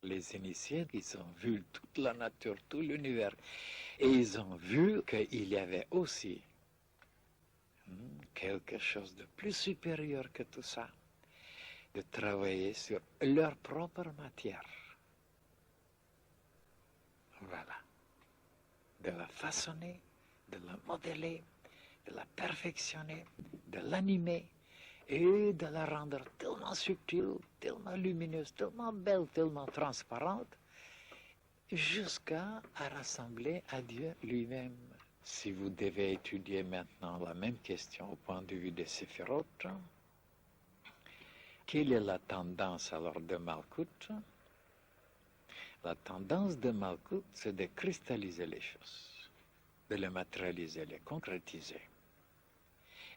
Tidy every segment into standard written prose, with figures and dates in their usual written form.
Les initiés, ils ont vu toute la nature, tout l'univers. Et ils ont vu qu'il y avait aussi quelque chose de plus supérieur que tout ça, de travailler sur leur propre matière. Voilà. De la façonner, de la modeler, de la perfectionner, de l'animer et de la rendre tellement subtile, tellement lumineuse, tellement belle, tellement transparente, jusqu'à rassembler à Dieu lui-même. Si vous devez étudier maintenant la même question au point de vue des séphirotes, quelle est la tendance alors de Malkout? La tendance de Malkout, c'est de cristalliser les choses, de les matérialiser, les concrétiser.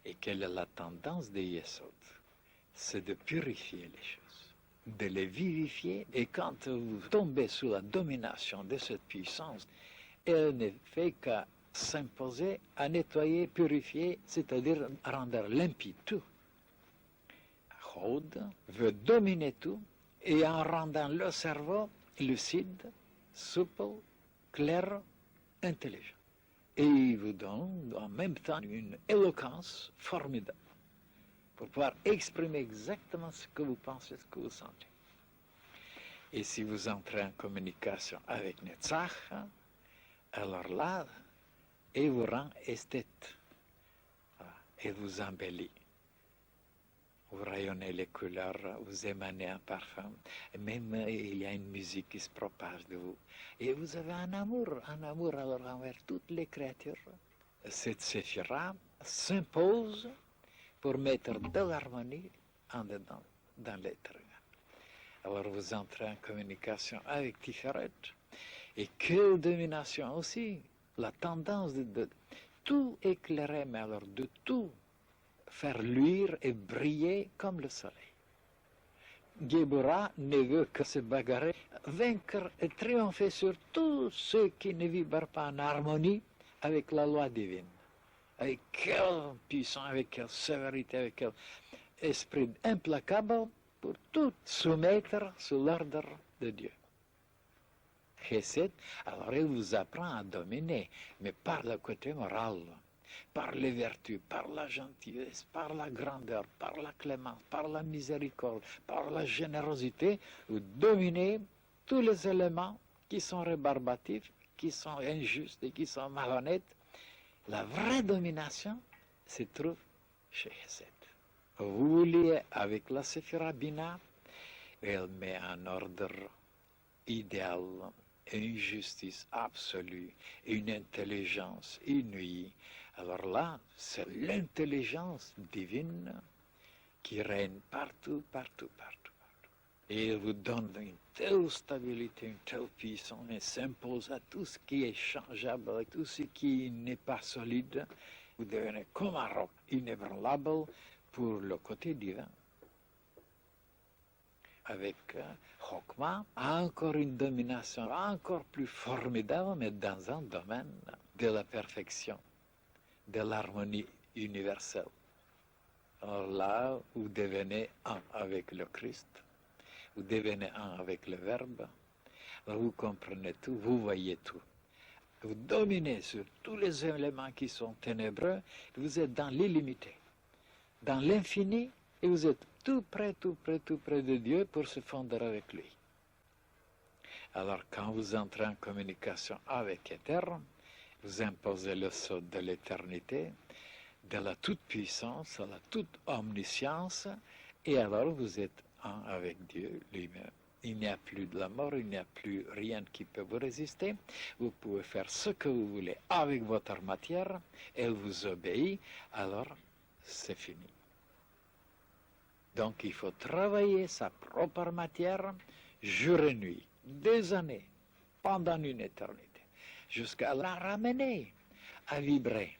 Et quelle est la tendance de Yesod? C'est de purifier les choses, de les vivifier. Et quand vous tombez sous la domination de cette puissance, elle ne fait qu'à s'imposer, à nettoyer, purifier, c'est-à-dire rendre limpide tout. Chod veut dominer tout, et en rendant le cerveau lucide, souple, clair, intelligent. Et il vous donne en même temps une éloquence formidable pour pouvoir exprimer exactement ce que vous pensez, ce que vous sentez. Et si vous entrez en communication avec Netzach, alors là, il vous rend esthète, il vous embellit. Vous rayonnez les couleurs, vous émanez un parfum, et même il y a une musique qui se propage de vous. Et vous avez un amour alors envers toutes les créatures. Cette séphira s'impose pour mettre de l'harmonie en dedans, dans l'être humain. Alors vous entrez en communication avec Tiferet, et quelle domination aussi, la tendance de tout éclairer, mais alors de tout faire luire et briller comme le soleil. Géborah ne veut que se bagarrer, vaincre et triompher sur tous ceux qui ne vibrent pas en harmonie avec la loi divine. Avec quelle puissance, avec quelle sévérité, avec quel esprit implacable pour tout soumettre sous l'ordre de Dieu. Chesed, alors il vous apprend à dominer, mais par le côté moral, par les vertus, par la gentillesse, par la grandeur, par la clémence, par la miséricorde, par la générosité, vous dominez tous les éléments qui sont rébarbatifs, qui sont injustes et qui sont malhonnêtes. La vraie domination se trouve chez Chesed. Vous liez avec la Séphira Bina, elle met en ordre idéal, une justice absolue, une intelligence inouïe. Alors là, c'est l'intelligence divine qui règne partout, partout, partout, partout. Et il vous donne une telle stabilité, une telle puissance, et s'impose à tout ce qui est changeable, à tout ce qui n'est pas solide. Vous devenez comme un roc inébranlable pour le côté divin. Avec Chokma, encore une domination encore plus formidable, mais dans un domaine de la perfection, de l'harmonie universelle. Alors là, vous devenez un avec le Christ, vous devenez un avec le Verbe, alors vous comprenez tout, vous voyez tout. Vous dominez sur tous les éléments qui sont ténébreux, vous êtes dans l'illimité, dans l'infini, et vous êtes tout près de Dieu pour se fondre avec lui. Alors quand vous entrez en communication avec Éterne, vous imposez le sceau de l'éternité, de la toute-puissance, de la toute-omniscience, et alors vous êtes un avec Dieu lui-même. Il n'y a plus de la mort, il n'y a plus rien qui peut vous résister. Vous pouvez faire ce que vous voulez avec votre matière, elle vous obéit, alors c'est fini. Donc il faut travailler sa propre matière jour et nuit, des années, pendant une éternité, jusqu'à la ramener à vibrer,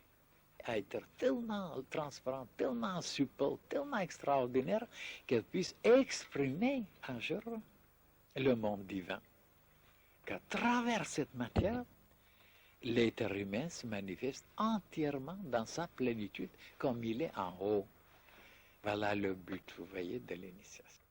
à être tellement transparent, tellement supple, tellement extraordinaire qu'elle puisse exprimer un jour le monde divin. Qu'à travers cette matière, l'être humain se manifeste entièrement dans sa plénitude comme il est en haut. Voilà le but, vous voyez, de l'initiation.